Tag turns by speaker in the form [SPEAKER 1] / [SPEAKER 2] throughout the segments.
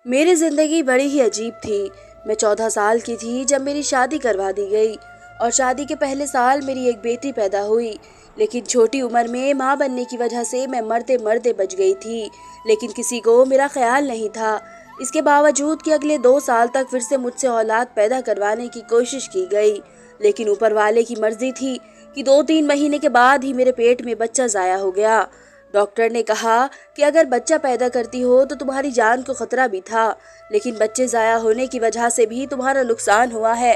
[SPEAKER 1] मेरी ज़िंदगी बड़ी ही अजीब थी। मैं 14 साल की थी जब मेरी शादी करवा दी गई और शादी के पहले साल मेरी एक बेटी पैदा हुई। लेकिन छोटी उम्र में माँ बनने की वजह से मैं मरते मरते बच गई थी, लेकिन किसी को मेरा ख्याल नहीं था। इसके बावजूद कि अगले 2 साल तक फिर से मुझसे औलाद पैदा करवाने की कोशिश की गई, लेकिन ऊपर वाले की मर्जी थी कि 2-3 महीने के बाद ही मेरे पेट में बच्चा ज़ाया हो गया। डॉक्टर ने कहा कि अगर बच्चा पैदा करती हो तो तुम्हारी जान को खतरा भी था, लेकिन बच्चे ज़ाया होने की वजह से भी तुम्हारा नुकसान हुआ है।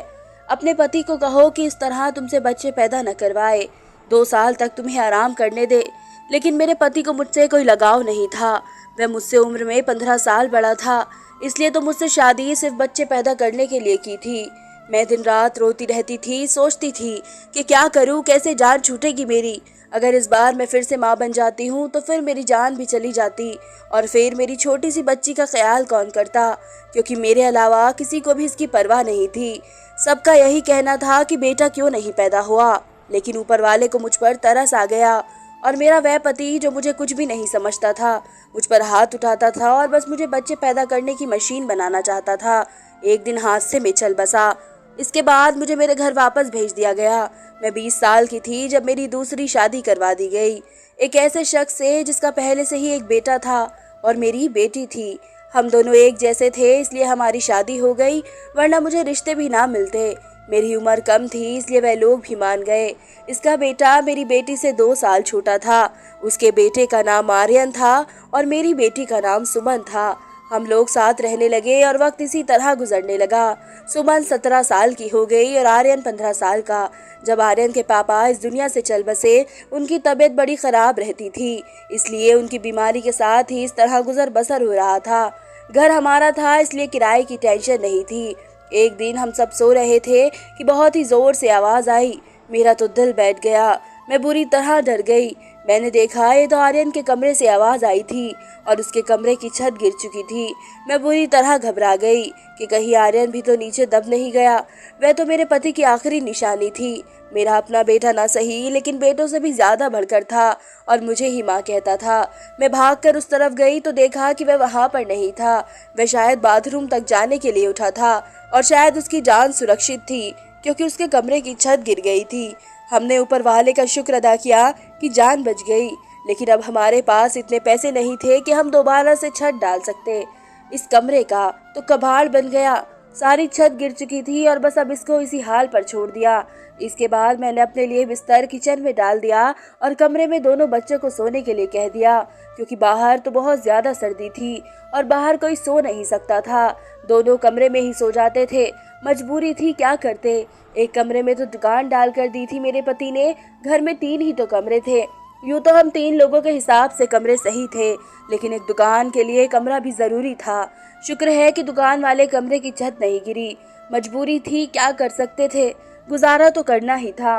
[SPEAKER 1] अपने पति को कहो कि इस तरह तुमसे बच्चे पैदा न करवाए, 2 साल तक तुम्हें आराम करने दे। लेकिन मेरे पति को मुझसे कोई लगाव नहीं था। वह मुझसे उम्र में 15 साल बड़ा था, इसलिए तो मुझसे शादी सिर्फ बच्चे पैदा करने के लिए की थी। मैं दिन रात रोती रहती थी, सोचती थी कि क्या करूं, कैसे जान छूटेगी मेरी। अगर इस बार मैं फिर से माँ बन जाती हूँ तो फिर मेरी जान भी चली जाती, और फिर मेरी छोटी सी बच्ची का ख्याल कौन करता, क्योंकि मेरे अलावा किसी को भी इसकी परवाह नहीं थी। सबका यही कहना था कि बेटा क्यों नहीं पैदा हुआ, लेकिन ऊपर वाले को मुझ पर तरस आ गया और मेरा वह पति जो मुझे कुछ भी नहीं समझता था, मुझ पर हाथ उठाता था और बस मुझे बच्चे पैदा करने की मशीन बनाना चाहता था, एक दिन हाथ से में चल बसा। इसके बाद मुझे मेरे घर वापस भेज दिया गया। मैं 20 साल की थी जब मेरी दूसरी शादी करवा दी गई, एक ऐसे शख्स से जिसका पहले से ही एक बेटा था और मेरी बेटी थी। हम दोनों एक जैसे थे इसलिए हमारी शादी हो गई, वरना मुझे रिश्ते भी ना मिलते। मेरी उम्र कम थी इसलिए वह लोग भी मान गए। इसका बेटा मेरी बेटी से 2 साल छोटा था। उसके बेटे का नाम आर्यन था और मेरी बेटी का नाम सुमन था। हम लोग साथ रहने लगे और वक्त इसी तरह गुजरने लगा। सुमन 17 साल की हो गई और आर्यन 15 साल का। जब आर्यन के पापा इस दुनिया से चल बसे, उनकी तबीयत बड़ी खराब रहती थी, इसलिए उनकी बीमारी के साथ ही इस तरह गुजर बसर हो रहा था। घर हमारा था इसलिए किराए की टेंशन नहीं थी। एक दिन हम सब सो रहे थे कि बहुत ही जोर से आवाज आई। मेरा तो दिल बैठ गया, मैं बुरी तरह डर गई। मैंने देखा ये तो आर्यन के कमरे से आवाज आई थी और उसके कमरे की छत गिर चुकी थी। मैं बुरी तरह घबरा गई कि कहीं आर्यन भी तो नीचे दब नहीं गया। वह तो मेरे पति की आखिरी निशानी थी। मेरा अपना बेटा ना सही लेकिन बेटों से भी ज्यादा बढ़कर था और मुझे ही माँ कहता था। मैं भागकर उस तरफ गई तो देखा कि वह वहां पर नहीं था। वह शायद बाथरूम तक जाने के लिए उठा था और शायद उसकी जान सुरक्षित थी क्योंकि उसके कमरे की छत गिर गई थी। हमने ऊपर वाले का शुक्र अदा किया कि जान बच गई, लेकिन अब हमारे पास इतने पैसे नहीं थे कि हम दोबारा से छत डाल सकते। इस कमरे का तो कबाड़ बन गया, सारी छत गिर चुकी थी और बस अब इसको इसी हाल पर छोड़ दिया। इसके बाद मैंने अपने लिए बिस्तर किचन में डाल दिया और कमरे में दोनों बच्चों को सोने के लिए कह दिया, क्योंकि बाहर तो बहुत ज्यादा सर्दी थी और बाहर कोई सो नहीं सकता था। दोनों कमरे में ही सो जाते थे। मजबूरी थी, क्या करते। एक कमरे में तो दुकान डाल कर दी थी मेरे पति ने। घर में 3 ही तो कमरे थे। यूं तो हम 3 लोगों के हिसाब से कमरे सही थे, लेकिन एक दुकान के लिए कमरा भी जरूरी था। शुक्र है कि दुकान वाले कमरे की छत नहीं गिरी। मजबूरी थी, क्या कर सकते थे, गुजारा तो करना ही था।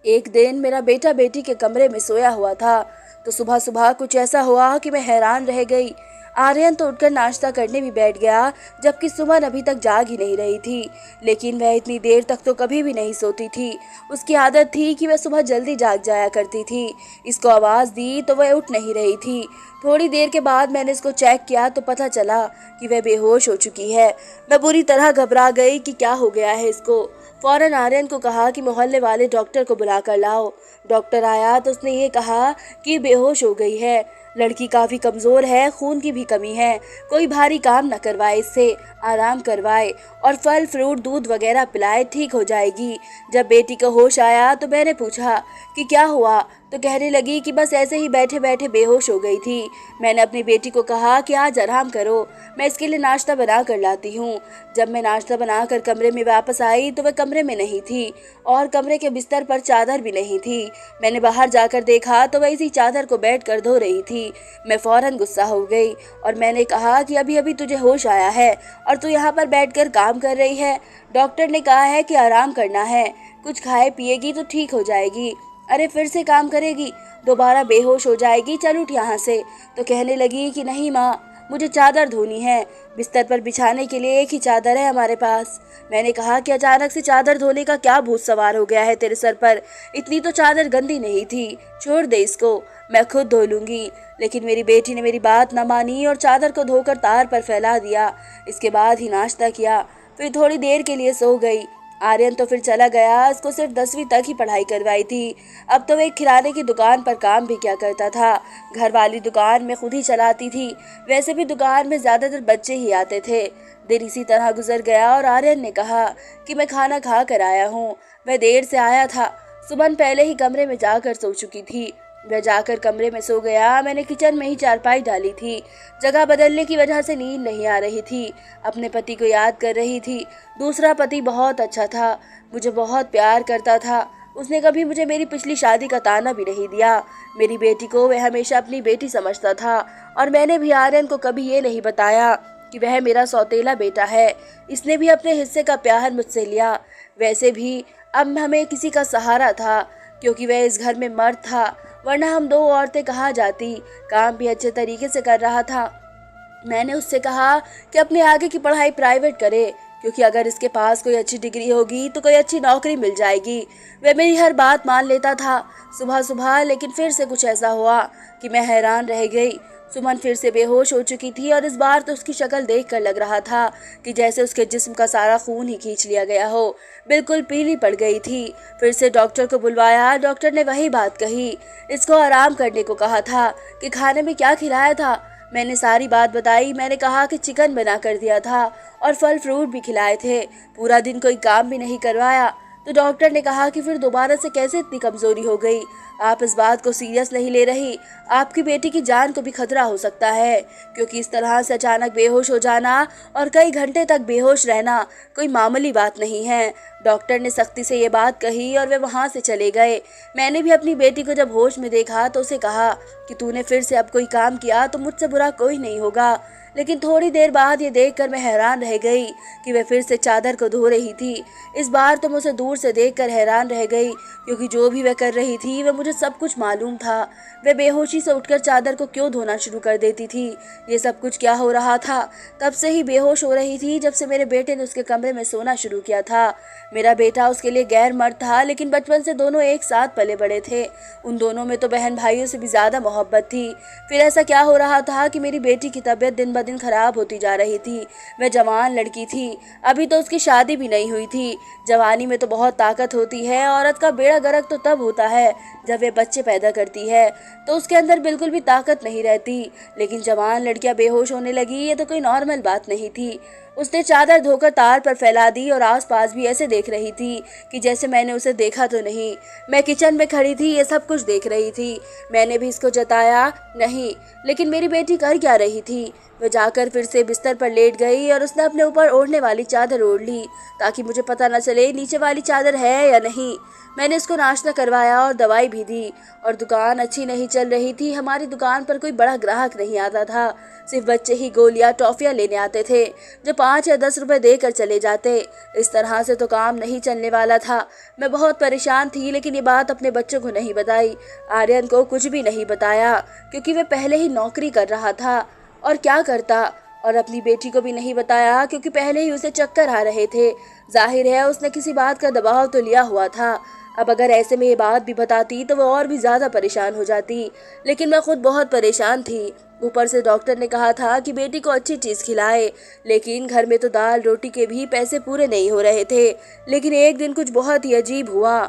[SPEAKER 1] एक दिन मेरा बेटा बेटी के कमरे में सोया हुआ था तो सुबह सुबह कुछ ऐसा हुआ कि मैं हैरान रह गई। आर्यन तो उठकर नाश्ता करने भी बैठ गया, जबकि सुमन अभी तक जाग ही नहीं रही थी। लेकिन वह इतनी देर तक तो कभी भी नहीं सोती थी। उसकी आदत थी कि वह सुबह जल्दी जाग जाया करती थी। इसको आवाज दी तो वह उठ नहीं रही थी। थोड़ी देर के बाद मैंने इसको चेक किया तो पता चला कि वह बेहोश हो चुकी है। मैं बुरी तरह घबरा गई कि क्या हो गया है इसको। फौरन आर्यन को कहा कि मोहल्ले वाले डॉक्टर को बुला कर लाओ। डॉक्टर आया तो उसने ये कहा कि बेहोश हो गई है। लड़की काफी कमजोर है, खून की भी कमी है। कोई भारी काम न करवाए, इससे आराम करवाए और फल फ्रूट दूध वगैरह पिलाए, ठीक हो जाएगी। जब बेटी को होश आया तो मैंने पूछा कि क्या हुआ, तो कहने लगी कि बस ऐसे ही बैठे बैठे बेहोश हो गई थी। मैंने अपनी बेटी को कहा कि आज आराम करो, मैं इसके लिए नाश्ता बना कर लाती हूँ। जब मैं नाश्ता बनाकर कमरे में वापस आई तो वह कमरे में नहीं थी और कमरे के बिस्तर पर चादर भी नहीं थी। मैंने बाहर जाकर देखा तो वह इसी चादर को बैठ कर धो रही थी। मैं फौरन गुस्सा हो गई और मैंने कहा कि अभी अभी तुझे होश आया है और तू यहाँ पर बैठकर काम कर रही है। डॉक्टर ने कहा है कि आराम करना है, कुछ खाए पिएगी तो ठीक हो जाएगी। अरे फिर से काम करेगी, दोबारा बेहोश हो जाएगी, चल उठ यहाँ से। तो कहने लगी कि नहीं माँ, मुझे चादर धोनी है। बिस्तर पर बिछाने के लिए एक ही चादर है हमारे पास। मैंने कहा कि अचानक से चादर धोने का क्या भूत सवार हो गया है तेरे सर पर? इतनी तो चादर गंदी नहीं थी, छोड़ दे इसको, मैं खुद धो लूंगी। लेकिन मेरी बेटी ने मेरी बात न मानी और चादर को धोकर तार पर फैला दिया। इसके बाद ही नाश्ता किया, फिर थोड़ी देर के लिए सो गई। आर्यन तो फिर चला गया, इसको सिर्फ 10वीं तक ही पढ़ाई करवाई थी। अब तो वह एक किराने की दुकान पर काम भी क्या करता था। घर वाली दुकान में खुद ही चलाती थी। वैसे भी दुकान में ज़्यादातर बच्चे ही आते थे। दिन इसी तरह गुजर गया और आर्यन ने कहा कि मैं खाना खा कर आया हूँ। वह देर से आया था। सुमन पहले ही कमरे में जाकर सो चुकी थी। वह जाकर कमरे में सो गया। मैंने किचन में ही चारपाई डाली थी। जगह बदलने की वजह से नींद नहीं आ रही थी। अपने पति को याद कर रही थी। दूसरा पति बहुत अच्छा था, मुझे बहुत प्यार करता था। उसने कभी मुझे मेरी पिछली शादी का ताना भी नहीं दिया। मेरी बेटी को वह हमेशा अपनी बेटी समझता था और मैंने भी आर्यन को कभी ये नहीं बताया कि वह मेरा सौतेला बेटा है। इसने भी अपने हिस्से का प्यार मुझसे लिया। वैसे भी अब हमें किसी का सहारा था, क्योंकि वह इस घर में मर्द था, वरना हम दो औरतें कहा जाती। काम भी अच्छे तरीके से कर रहा था। मैंने उससे कहा कि अपने आगे की पढ़ाई प्राइवेट करे, क्योंकि अगर इसके पास कोई अच्छी डिग्री होगी तो कोई अच्छी नौकरी मिल जाएगी। वह मेरी हर बात मान लेता था सुबह सुबह। लेकिन फिर से कुछ ऐसा हुआ कि मैं हैरान रह गई। सुमन फिर से बेहोश हो चुकी थी और इस बार तो उसकी शक्ल देखकर लग रहा था कि जैसे उसके जिस्म का सारा खून ही खींच लिया गया हो। बिल्कुल पीली पड़ गई थी। फिर से डॉक्टर को बुलवाया। डॉक्टर ने वही बात कही, इसको आराम करने को कहा था। कि खाने में क्या खिलाया था? मैंने सारी बात बताई। मैंने कहा कि चिकन बना कर दिया था और फल फ्रूट भी खिलाए थे। पूरा दिन कोई काम भी नहीं करवाया। तो डॉक्टर ने कहा कि फिर दोबारा से कैसे इतनी कमजोरी हो गई? आप इस बात को सीरियस नहीं ले रही। आपकी बेटी की जान को भी खतरा हो सकता है, क्योंकि इस तरह से अचानक बेहोश हो जाना और कई घंटे तक बेहोश रहना कोई मामूली बात नहीं है। डॉक्टर ने सख्ती से ये बात कही और वे वहाँ से चले गए। मैंने भी अपनी बेटी को जब होश में देखा तो उसे कहा कि तूने फिर से अब कोई काम किया तो मुझसे बुरा कोई नहीं होगा। लेकिन थोड़ी देर बाद ये देखकर मैं हैरान रह गई कि वह फिर से चादर को धो रही थी। इस बार तो मुझे दूर से देखकर हैरान रह गई, क्योंकि जो भी वह कर रही थी वह मुझे सब कुछ मालूम था। वह बेहोशी से उठकर चादर को क्यों धोना शुरू कर देती थी? ये सब कुछ क्या हो रहा था? तब से ही बेहोश हो रही थी जब से मेरे बेटे ने उसके कमरे में सोना शुरू किया था। मेरा बेटा उसके लिए गैर मर्द था, लेकिन बचपन से दोनों एक साथ पले बड़े थे। उन दोनों में तो बहन भाइयों से भी ज्यादा मोहब्बत थी। फिर ऐसा क्या हो रहा था कि मेरी बेटी की तबीयत दिन ब दिन खराब होती जा रही थी। वह जवान लड़की थी, अभी तो उसकी शादी भी नहीं हुई थी। जवानी में तो बहुत ताकत होती है। औरत का बेड़ा गर्क तो तब होता है जब वह बच्चे पैदा करती है, तो उसके अंदर बिल्कुल भी ताकत नहीं रहती। लेकिन जवान लड़कियां बेहोश होने लगी, ये तो कोई नॉर्मल बात नहीं थी। उसने चादर धोकर तार पर फैला दी और आसपास भी ऐसे देख रही थी कि जैसे मैंने उसे देखा तो नहीं। मैं किचन में खड़ी थी, ये सब कुछ देख रही थी। मैंने भी इसको जताया नहीं। लेकिन मेरी बेटी कर क्या रही थी? वह जाकर फिर से बिस्तर पर लेट गई और उसने अपने ऊपर ओढ़ने वाली चादर ओढ़ ली, ताकि मुझे पता न चले नीचे वाली चादर है या नहीं। मैंने इसको नाश्ता करवाया और दवाई भी दी। और दुकान अच्छी नहीं चल रही थी। हमारी दुकान पर कोई बड़ा ग्राहक नहीं आता था। सिर्फ बच्चे ही गोलियां टॉफियां लेने आते थे, जो 5 या 10 रुपए देकर चले जाते। इस तरह से तो काम नहीं चलने वाला था। मैं बहुत परेशान थी, लेकिन ये बात अपने बच्चों को नहीं बताई। आर्यन को कुछ भी नहीं बताया, क्योंकि वह पहले ही नौकरी कर रहा था और क्या करता। और अपनी बेटी को भी नहीं बताया, क्योंकि पहले ही उसे चक्कर आ रहे थे। जाहिर है उसने किसी बात का दबाव तो लिया हुआ था। अब अगर ऐसे में ये बात भी बताती तो वो और भी ज़्यादा परेशान हो जाती। लेकिन मैं खुद बहुत परेशान थी। ऊपर से डॉक्टर ने कहा था कि बेटी को अच्छी चीज़ खिलाए, लेकिन घर में तो दाल रोटी के भी पैसे पूरे नहीं हो रहे थे। लेकिन एक दिन कुछ बहुत ही अजीब हुआ।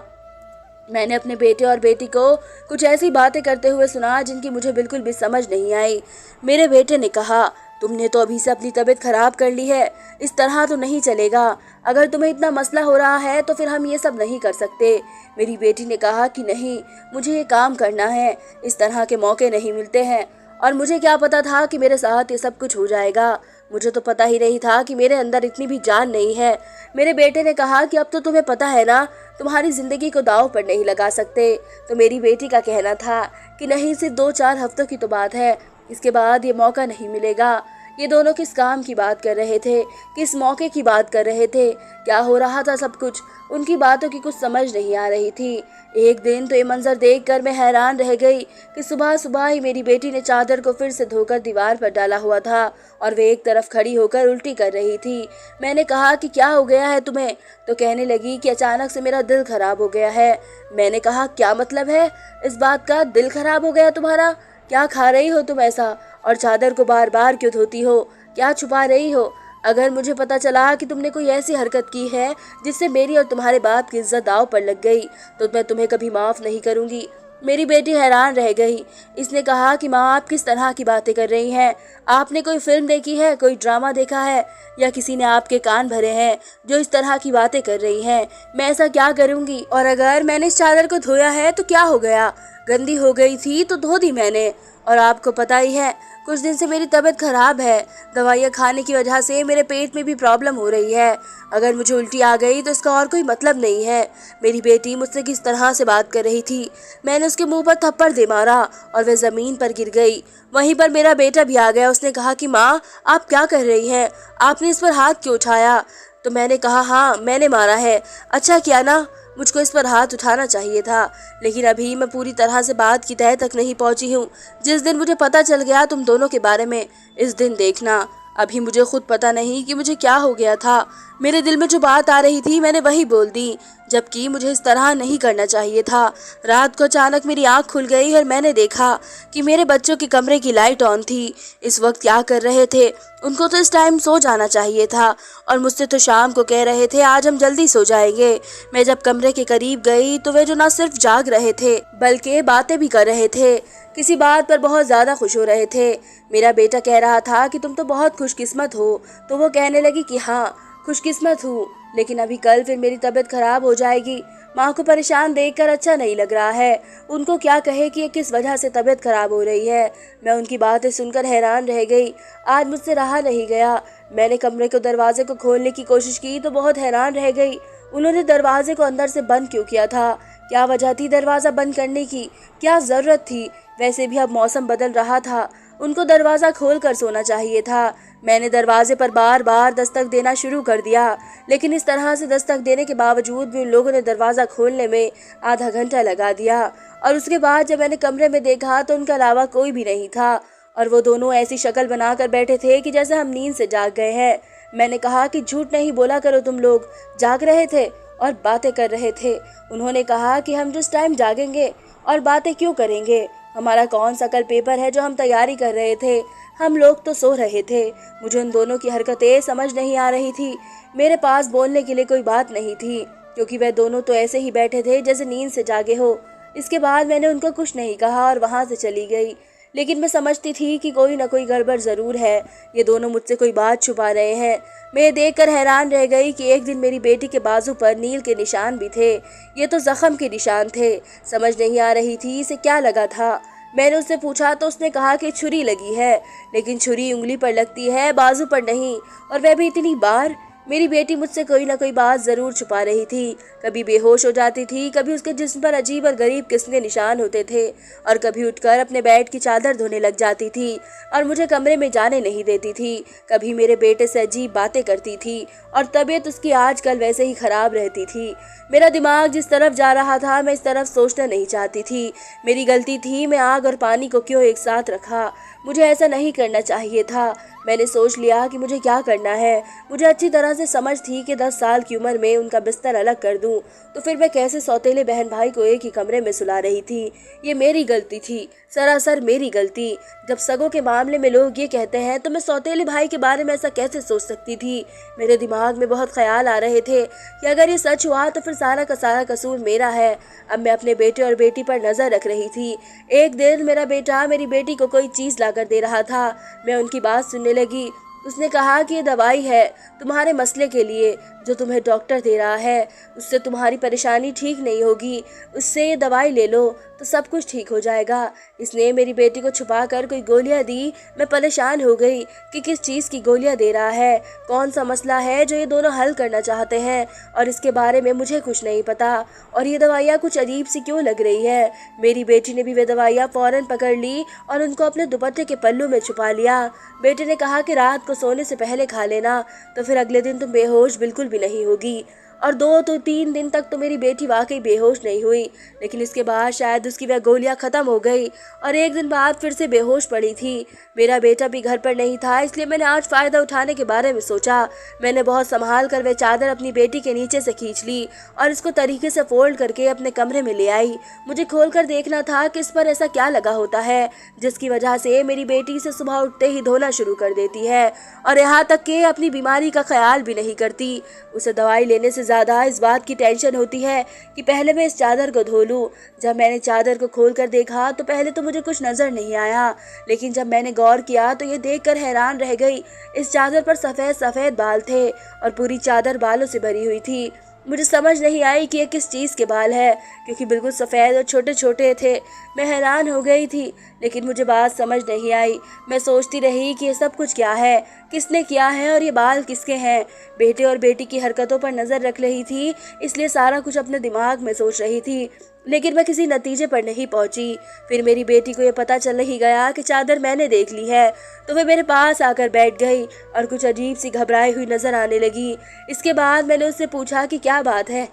[SPEAKER 1] मैंने अपने बेटे और बेटी को कुछ ऐसी बातें करते हुए सुना जिनकी मुझे बिल्कुल भी समझ नहीं आई। मेरे बेटे ने कहा, तुमने तो अभी से अपनी तबीयत खराब कर ली है, इस तरह तो नहीं चलेगा। अगर तुम्हें इतना मसला हो रहा है तो फिर हम ये सब नहीं कर सकते। मेरी बेटी ने कहा कि नहीं, मुझे ये काम करना है, इस तरह के मौके नहीं मिलते हैं। और मुझे क्या पता था कि मेरे साथ ये सब कुछ हो जाएगा। मुझे तो पता ही नहीं था कि मेरे अंदर इतनी भी जान नहीं है। मेरे बेटे ने कहा कि अब तो तुम्हें पता है ना, तुम्हारी जिंदगी को दांव पर नहीं लगा सकते। तो मेरी बेटी का कहना था कि नहीं, सिर्फ 2-4 हफ्तों की तो बात है, इसके बाद ये मौका नहीं मिलेगा। ये दोनों किस काम की बात कर रहे थे, किस मौके की बात कर रहे थे, क्या हो रहा था सब कुछ, उनकी बातों की कुछ समझ नहीं आ रही थी। एक दिन तो ये मंजर देखकर मैं हैरान रह गई कि सुबह सुबह ही मेरी बेटी ने चादर को फिर से धोकर दीवार पर डाला हुआ था और वे एक तरफ खड़ी होकर उल्टी कर रही थी। मैंने कहा कि क्या हो गया है तुम्हें? तो कहने लगी कि अचानक से मेरा दिल खराब हो गया है। मैंने कहा क्या मतलब है इस बात का, दिल खराब हो गया तुम्हारा? क्या खा रही हो तुम ऐसा, और चादर को बार बार क्यों धोती हो? क्या छुपा रही हो? अगर मुझे पता चला कि तुमने कोई ऐसी हरकत की है जिससे मेरी और तुम्हारे बाप की इज्जत दांव पर लग गई तो मैं तुम्हें कभी माफ नहीं करूंगी। मेरी बेटी हैरान रह गई। इसने कहा कि माँ, आप किस तरह की बातें कर रही हैं? आपने कोई फिल्म देखी है, कोई ड्रामा देखा है, या किसी ने आपके कान भरे हैं जो इस तरह की बातें कर रही हैं? मैं ऐसा क्या करूंगी? और अगर मैंने इस चादर को धोया है तो क्या हो गया? गंदी हो गई थी तो धो दी मैंने। और आपको पता ही है कुछ दिन से मेरी तबीयत खराब है, दवाइयाँ खाने की वजह से मेरे पेट में भी प्रॉब्लम हो रही है। अगर मुझे उल्टी आ गई तो इसका और कोई मतलब नहीं है। मेरी बेटी मुझसे किस तरह से बात कर रही थी। मैंने उसके मुंह पर थप्पड़ दे मारा और वह जमीन पर गिर गई। वहीं पर मेरा बेटा भी आ गया। उसने कहा कि माँ, आप क्या कर रही हैं? आपने इस पर हाथ क्यों उठाया? तो मैंने कहा हाँ, मैंने मारा है। अच्छा किया ना, मुझको इस पर हाथ उठाना चाहिए था। लेकिन अभी मैं पूरी तरह से बात की तह तक नहीं पहुंची हूँ। जिस दिन मुझे पता चल गया तुम दोनों के बारे में, इस दिन देखना। अभी मुझे खुद पता नहीं कि मुझे क्या हो गया था। मेरे दिल में जो बात आ रही थी मैंने वही बोल दी, जबकि मुझे इस तरह नहीं करना चाहिए था। रात को अचानक मेरी आंख खुल गई और मैंने देखा कि मेरे बच्चों के कमरे की लाइट ऑन थी। इस वक्त क्या कर रहे थे? उनको तो इस टाइम सो जाना चाहिए था और मुझसे तो शाम को कह रहे थे आज हम जल्दी सो जाएंगे। मैं जब कमरे के करीब गई तो वे जो ना सिर्फ जाग रहे थे बल्कि बातें भी कर रहे थे। किसी बात पर बहुत ज़्यादा खुश हो रहे थे। मेरा बेटा कह रहा था कि तुम तो बहुत खुशकिस्मत हो, तो वो कहने लगी कि हाँ, खुशकिस्मत हूँ, लेकिन अभी कल फिर मेरी तबीयत खराब हो जाएगी। माँ को परेशान देखकर अच्छा नहीं लग रहा है। उनको क्या कहे कि ये किस वजह से तबीयत खराब हो रही है। मैं उनकी बातें सुनकर हैरान रह गई। आज मुझसे रहा नहीं गया। मैंने कमरे को दरवाजे को खोलने की कोशिश की तो बहुत हैरान रह गई। उन्होंने दरवाजे को अंदर से बंद क्यों किया था? क्या वजह थी दरवाज़ा बंद करने की? क्या ज़रूरत थी? वैसे भी अब मौसम बदल रहा था, उनको दरवाज़ा खोल कर सोना चाहिए था। मैंने दरवाजे पर बार बार दस्तक देना शुरू कर दिया, लेकिन इस तरह से दस्तक देने के बावजूद भी उन लोगों ने दरवाज़ा खोलने में आधा घंटा लगा दिया। और उसके बाद जब मैंने कमरे में देखा तो उनके अलावा कोई भी नहीं था और वो दोनों ऐसी शक्ल बनाकर बैठे थे कि जैसे हम नींद से जाग गए हैं। मैंने कहा कि झूठ नहीं बोला करो, तुम लोग जाग रहे थे और बातें कर रहे थे। उन्होंने कहा कि हम जिस टाइम जागेंगे और बातें क्यों करेंगे, हमारा कौन सा कल पेपर है जो हम तैयारी कर रहे थे। हम लोग तो सो रहे थे। मुझे उन दोनों की हरकतें समझ नहीं आ रही थी। मेरे पास बोलने के लिए कोई बात नहीं थी, क्योंकि वह दोनों तो ऐसे ही बैठे थे जैसे नींद से जागे हो। इसके बाद मैंने उनको कुछ नहीं कहा और वहाँ से चली गई। लेकिन मैं समझती थी कि कोई ना कोई गड़बड़ ज़रूर है। ये दोनों मुझसे कोई बात छुपा रहे हैं। मैं ये देखकर हैरान रह गई कि एक दिन मेरी बेटी के बाजू पर नील के निशान भी थे। ये तो जख्म के निशान थे। समझ नहीं आ रही थी इसे क्या लगा था। मैंने उससे पूछा तो उसने कहा कि छुरी लगी है, लेकिन छुरी उंगली पर लगती है, बाजू पर नहीं, और वह भी इतनी बार। मेरी बेटी मुझसे कोई ना कोई बात ज़रूर छुपा रही थी। कभी बेहोश हो जाती थी, कभी उसके जिस्म पर अजीब और गरीब किस्म के निशान होते थे, और कभी उठकर अपने बेड की चादर धोने लग जाती थी और मुझे कमरे में जाने नहीं देती थी। कभी मेरे बेटे से अजीब बातें करती थी और तबीयत उसकी आजकल वैसे ही ख़राब रहती थी। मेरा दिमाग जिस तरफ जा रहा था मैं इस तरफ सोचना नहीं चाहती थी। मेरी गलती थी, मैं आग और पानी को क्यों एक साथ रखा। मुझे ऐसा नहीं करना चाहिए था। मैंने सोच लिया कि मुझे क्या करना है। मुझे अच्छी तरह से समझ थी कि 10 साल की उम्र में उनका बिस्तर अलग कर दूं, तो फिर मैं कैसे सौतेले बहन भाई को एक ही कमरे में सुला रही थी। ये मेरी गलती थी, सरासर मेरी गलती। जब सगों के मामले में लोग ये कहते हैं तो मैं सौतेले भाई के बारे में ऐसा कैसे सोच सकती थी। मेरे दिमाग में बहुत ख्याल आ रहे थे कि अगर ये सच हुआ तो फिर सारा का सारा कसूर मेरा है। अब मैं अपने बेटे और बेटी पर नज़र रख रही थी। एक दिन मेरा बेटा मेरी बेटी को कोई चीज़ लाकर दे रहा था। मैं उनकी बात सुनने लगी। उसने कहा कि ये दवाई है तुम्हारे मसले के लिए, जो तुम्हें डॉक्टर दे रहा है। उससे तुम्हारी परेशानी ठीक नहीं होगी, उससे ये दवाई ले लो तो सब कुछ ठीक हो जाएगा। इसने मेरी बेटी को छुपा कर कोई गोलियां दी। मैं परेशान हो गई कि किस चीज़ की गोलियां दे रहा है, कौन सा मसला है जो ये दोनों हल करना चाहते हैं, और इसके बारे में मुझे कुछ नहीं पता। और ये दवाइयाँ कुछ अजीब सी क्यों लग रही है। मेरी बेटी ने भी वे दवाइयाँ फ़ौरन पकड़ ली और उनको अपने दुपट्टे के पल्लू में छुपा लिया। बेटे ने कहा कि रात को सोने से पहले खा लेना, तो फिर अगले दिन तुम बेहोश बिल्कुल भी नहीं होगी। और 2 तो 3 दिन तक तो मेरी बेटी वाकई बेहोश नहीं हुई, लेकिन इसके बाद शायद उसकी वह गोलियां ख़त्म हो गई और एक दिन बाद फिर से बेहोश पड़ी थी। मेरा बेटा भी घर पर नहीं था, इसलिए मैंने आज फ़ायदा उठाने के बारे में सोचा। मैंने बहुत संभाल कर वह चादर अपनी बेटी के नीचे से खींच ली और इसको तरीके से फोल्ड करके अपने कमरे में ले आई। मुझे खोल कर देखना था कि इस पर ऐसा क्या लगा होता है जिसकी वजह से मेरी बेटी से सुबह उठते ही धोना शुरू कर देती है, और यहाँ तक कि अपनी बीमारी का ख्याल भी नहीं करती। उसे दवाई लेने से ज़्यादा इस बात की टेंशन होती है कि पहले मैं इस चादर को धो लूँ। जब मैंने चादर को खोल कर देखा तो पहले तो मुझे कुछ नज़र नहीं आया, लेकिन जब मैंने गौर किया तो ये देखकर हैरान रह गई। इस चादर पर सफ़ेद सफ़ेद बाल थे और पूरी चादर बालों से भरी हुई थी। मुझे समझ नहीं आई कि ये किस चीज़ के बाल है, क्योंकि बिल्कुल सफ़ेद और छोटे छोटे थे। मैं हैरान हो गई थी, लेकिन मुझे बात समझ नहीं आई। मैं सोचती रही कि ये सब कुछ क्या है, किसने किया है और ये बाल किसके हैं। बेटे और बेटी की हरकतों पर नज़र रख रही थी, इसलिए सारा कुछ अपने दिमाग में सोच रही थी, लेकिन मैं किसी नतीजे पर नहीं पहुंची। फिर मेरी बेटी को ये पता चल ही गया कि चादर मैंने देख ली है, तो वे मेरे पास आकर बैठ गई और कुछ अजीब सी घबराई हुई नज़र आने लगी। इसके बाद मैंने उससे पूछा कि क्या बात है,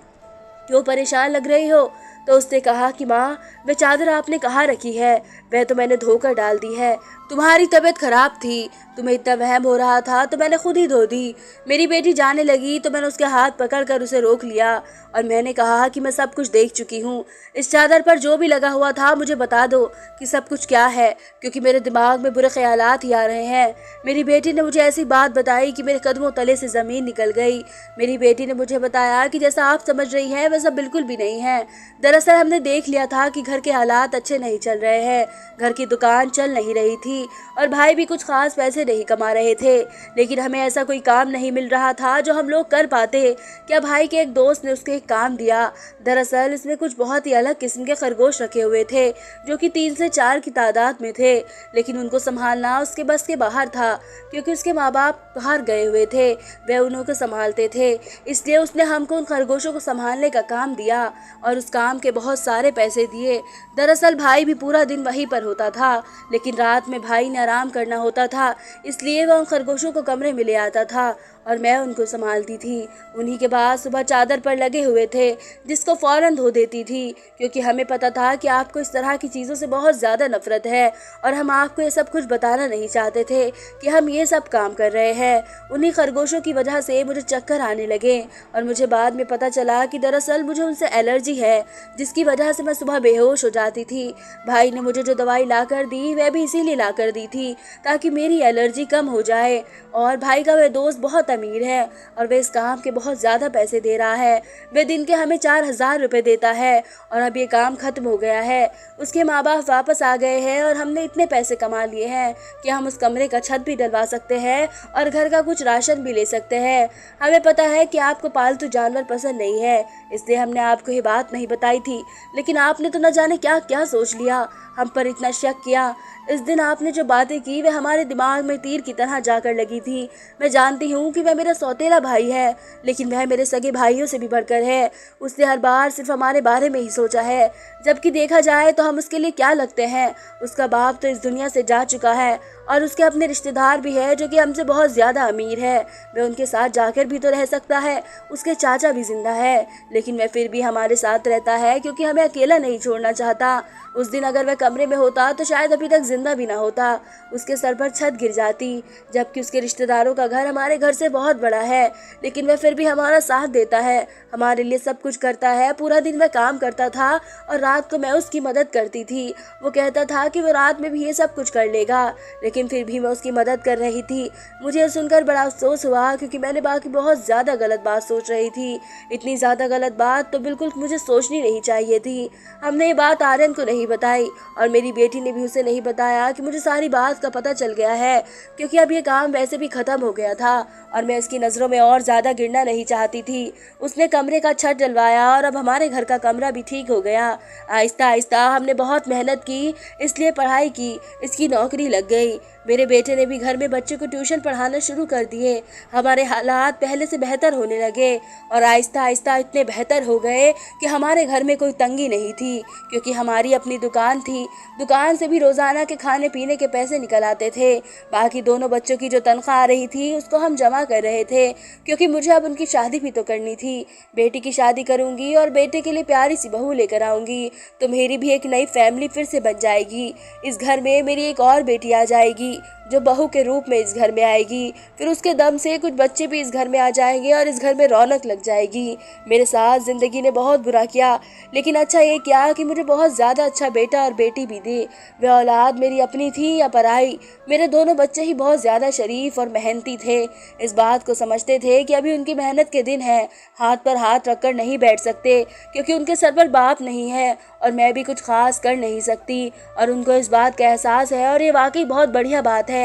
[SPEAKER 1] क्यों परेशान लग रही हो। तो उसने कहा कि माँ, वह चादर आपने कहाँ रखी है, वह तो मैंने धोकर डाल दी है। तुम्हारी तबीयत खराब थी, तुम्हें इतना वहम हो रहा था तो मैंने खुद ही धो दी। मेरी बेटी जाने लगी तो मैंने उसके हाथ पकड़कर उसे रोक लिया और मैंने कहा कि मैं सब कुछ देख चुकी हूँ। इस चादर पर जो भी लगा हुआ था मुझे बता दो कि सब कुछ क्या है, क्योंकि मेरे दिमाग में बुरे ख्यालात ही आ रहे हैं। मेरी बेटी ने मुझे ऐसी बात बताई कि मेरे कदमों तले से ज़मीन निकल गई। मेरी बेटी ने मुझे बताया कि जैसा आप समझ रही हैं वैसा बिल्कुल भी नहीं है। दरअसल हमने देख लिया था कि घर के हालात अच्छे नहीं चल रहे हैं, घर की दुकान चल नहीं रही थी और भाई भी कुछ खास पैसे नहीं कमा रहे थे, लेकिन हमें ऐसा कोई काम नहीं मिल रहा था जो हम लोग कर पाते। क्या भाई के एक दोस्त ने उसके एक काम दिया। दरअसल इसमें कुछ बहुत ही अलग किस्म के खरगोश रखे हुए थे, जो कि 3 से 4 की तादाद में थे, लेकिन उनको संभालना उसके बस के बाहर था, क्योंकि उसके माँ बाप बाहर गए हुए थे, वह उन्हों को संभालते थे। इसलिए उसने हमको उन खरगोशों को संभालने का काम दिया और उस काम के बहुत सारे पैसे दिए। दरअसल भाई भी पूरा दिन वहीं पर होता था, लेकिन रात में भाई ने आराम करना होता था, इसलिए वह उन खरगोशों को कमरे में ले आता था और मैं उनको संभालती थी। उन्हीं के बाद सुबह चादर पर लगे हुए थे, जिसको फ़ौरन धो देती थी, क्योंकि हमें पता था कि आपको इस तरह की चीज़ों से बहुत ज़्यादा नफरत है और हम आपको ये सब कुछ बताना नहीं चाहते थे कि हम ये सब काम कर रहे हैं। उन्हीं खरगोशों की वजह से मुझे चक्कर आने लगे और मुझे बाद में पता चला कि दरअसल मुझे उनसे एलर्जी है, जिसकी वजह से मैं सुबह बेहोश हो जाती थी। भाई ने मुझे जो दवाई ला कर दी वह भी इसीलिए ला कर दी थी ताकि मेरी एलर्जी कम हो जाए। और भाई का वह दोस्त बहुत अमीर है और वह इस काम के बहुत ज़्यादा पैसे दे रहा है। वह दिन के हमें 4000 रुपये देता है और अब ये काम ख़त्म हो गया है। उसके माँ बाप वापस आ गए हैं और हमने इतने पैसे कमा लिए हैं कि हम उस कमरे का छत भी डलवा सकते हैं और घर का कुछ राशन भी ले सकते हैं। हमें पता है कि आपको पालतू जानवर पसंद नहीं है, इसलिए हमने आपको ये बात नहीं बताई थी, लेकिन आपने तो न जाने क्या क्या सोच लिया, हम पर इतना शक किया। इस दिन आपने जो बातें की वे हमारे दिमाग में तीर की तरह जाकर लगी थी। मैं जानती हूँ कि वह मेरा सौतेला भाई है, लेकिन वह मेरे सगे भाइयों से भी बढ़कर है। उसने हर बार सिर्फ हमारे बारे में ही सोचा है, जबकि देखा जाए तो हम उसके लिए क्या लगते हैं। उसका बाप तो इस दुनिया से जा चुका है और उसके अपने रिश्तेदार भी है जो कि हमसे बहुत ज़्यादा अमीर है। वह उनके साथ जाकर भी तो रह सकता है, उसके चाचा भी जिंदा है, लेकिन वह फिर भी हमारे साथ रहता है क्योंकि हमें अकेला नहीं छोड़ना चाहता। उस दिन अगर वह कमरे में होता तो शायद अभी तक जिंदा भी ना होता, उसके सर पर छत गिर जाती, जबकि उसके रिश्तेदारों का घर हमारे घर से बहुत बड़ा है, लेकिन वह फिर भी हमारा साथ देता है, हमारे लिए सब कुछ करता है। पूरा दिन वह काम करता था और रात को मैं उसकी मदद करती थी। वो कहता था कि वो रात में भी ये सब कुछ कर लेगा, लेकिन लेकिन फिर भी मैं उसकी मदद कर रही थी। मुझे सुनकर बड़ा अफसोस हुआ क्योंकि मैंने बाकी बहुत ज़्यादा गलत बात सोच रही थी। इतनी ज़्यादा गलत बात तो बिल्कुल मुझे सोचनी नहीं चाहिए थी। हमने ये बात आर्यन को नहीं बताई और मेरी बेटी ने भी उसे नहीं बताया कि मुझे सारी बात का पता चल गया है, क्योंकि अब ये काम वैसे भी ख़त्म हो गया था और मैं उसकी नज़रों में और ज़्यादा गिरना नहीं चाहती थी। उसने कमरे का छत डलवाया और अब हमारे घर का कमरा भी ठीक हो गया। आहिस्ता आहिस्ता हमने बहुत मेहनत की, इसलिए पढ़ाई की, इसकी नौकरी लग गई। मेरे बेटे ने भी घर में बच्चे को ट्यूशन पढ़ाना शुरू कर दिए। हमारे हालात पहले से बेहतर होने लगे और आहिस्ता आहिस्ता इतने बेहतर हो गए कि हमारे घर में कोई तंगी नहीं थी, क्योंकि हमारी अपनी दुकान थी। दुकान से भी रोज़ाना के खाने पीने के पैसे निकल आते थे। बाकी दोनों बच्चों की जो तनख्वाह आ रही थी उसको हम जमा कर रहे थे, क्योंकि मुझे अब उनकी शादी भी तो करनी थी। बेटी की शादी करूंगी और बेटे के लिए प्यारी सी बहू लेकर आऊंगी तो मेरी भी एक नई फैमिली फिर से बन जाएगी। इस घर में मेरी एक और बेटी आ जाएगी जो बहू के रूप में इस घर में आएगी। फिर उसके दम से कुछ बच्चे भी इस घर में आ जाएंगे और इस घर में रौनक लग जाएगी। मेरे साथ ज़िंदगी ने बहुत बुरा किया, लेकिन अच्छा ये किया कि मुझे बहुत ज़्यादा अच्छा बेटा और बेटी भी दी। वे औलाद मेरी अपनी थी या पराई, मेरे दोनों बच्चे ही बहुत ज़्यादा शरीफ और मेहनती थे। इस बात को समझते थे कि अभी उनकी मेहनत के दिन हैं, हाथ पर हाथ रखकर नहीं बैठ सकते, क्योंकि उनके सर पर बाप नहीं है और मैं भी कुछ खास कर नहीं सकती। और उनको इस बात का एहसास है और ये वाकई बहुत बढ़िया बात है।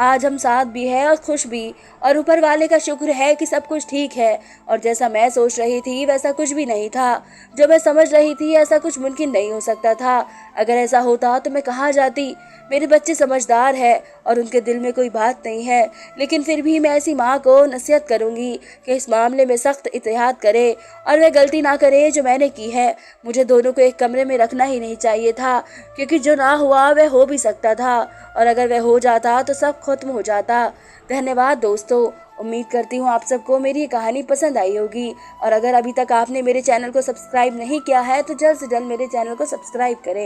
[SPEAKER 1] आज हम साथ भी हैं और खुश भी, और ऊपर वाले का शुक्र है कि सब कुछ ठीक है। और जैसा मैं सोच रही थी वैसा कुछ भी नहीं था। जो मैं समझ रही थी ऐसा कुछ मुमकिन नहीं हो सकता था। अगर ऐसा होता तो मैं कहाँ जाती। मेरे बच्चे समझदार है और उनके दिल में कोई बात नहीं है, लेकिन फिर भी मैं ऐसी माँ को नसीहत करूँगी कि इस मामले में सख्त एहतियात करे और वह गलती ना करे जो मैंने की है। मुझे दोनों को एक कमरे में रखना ही नहीं चाहिए था, क्योंकि जो ना हुआ वह हो भी सकता था, और अगर वह हो जाता तो सब खत्म हो जाता। धन्यवाद दोस्तों। उम्मीद करती हूँ आप सबको मेरी ये कहानी पसंद आई होगी, और अगर अभी तक आपने मेरे चैनल को सब्सक्राइब नहीं किया है तो जल्द से जल्द मेरे चैनल को सब्सक्राइब करें।